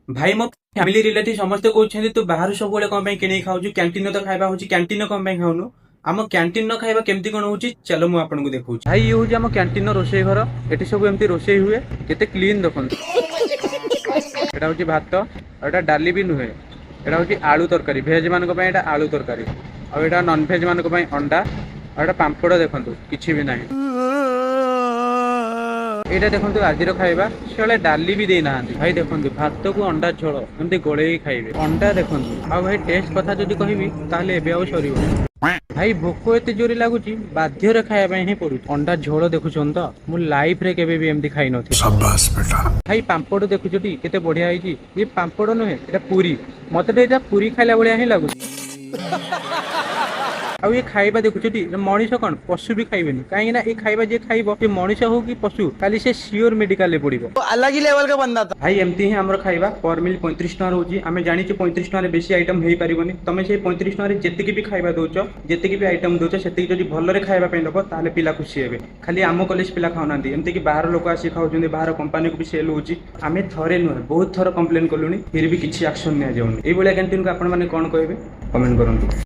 भाई मो family relative समस्ते कहते तू बाहर सब कौन किणी खाऊ कैंटीन तो खाଇବା हूँ कैंटीन कौन खाऊनु आम कैंटीन खाଇବା केमती कौन हो चलो मुझे आपको देखा भाई ये हूँ आम कैंटीन रोषे घर ये सब एमती रोषे हुए केते क्लीन देखो एटा हूँ भात और डाली भी नुहे एटा हूँ आलू तरकारी भेज मान आलू तरकारी और नॉन भेज मान अंडा और पांपड़ देखो किसी भी ना एटा देखो आज खाଇବା से डाली भी देना भाई देखो भात को अंडा झोल एमती गोले खाइबे अंडा देखो आ भाई टेस्ट कथा जदि कहबी ताले एबे आउ सरीबो भाई भोक एते जोरी लागुची बाध्य खाଇବା ही पड़ू अंडा झोल देखुछन तो मु लाइफ रे केबे भी एमती खाइ नथि शाबाश बेटा भाई पांपड़ देखुछटी केते बढ़िया आइची ये पांपड़ नुहे एटा पूरी मते तो एटा पूरी खाइला बढ़िया ही लागुची आ ये खाइबा देखुछटी मनीष कौन पशु भी खाइबेनी कहीं ना ये खाइबा जे खाइबो से मनीष हो कि पशु काली से सियोर मेडिकल ले पड़िबो अलग ही लेवल का बंदा था भाई एमती ही हमर खाइबा पर मिल 35 टका रहउची आमे जानि छि 35 टका रे बेसी आइटम हेई परिबोनी तमे से 35 टका रे जेतिकी भी खाइबा दोचो जेतिकी भी आइटम दोचो सेतिकी जदि भल्लो रे खाइबा पे दबो ताले पिला खुशी हेबे खाली आम कॉलेज पिला खाउनांती एमती कि बाहर लोक आसी खाउछन्ती बाहर कंपनी को भी सेल होउची आमे थरे नुहे बहुत थर कंप्लेन कलुनी फिर भी किछि एक्शन नै जाउनी एई बोला कैंटीन को आपण माने कोन कहबे कमेंट करंतु।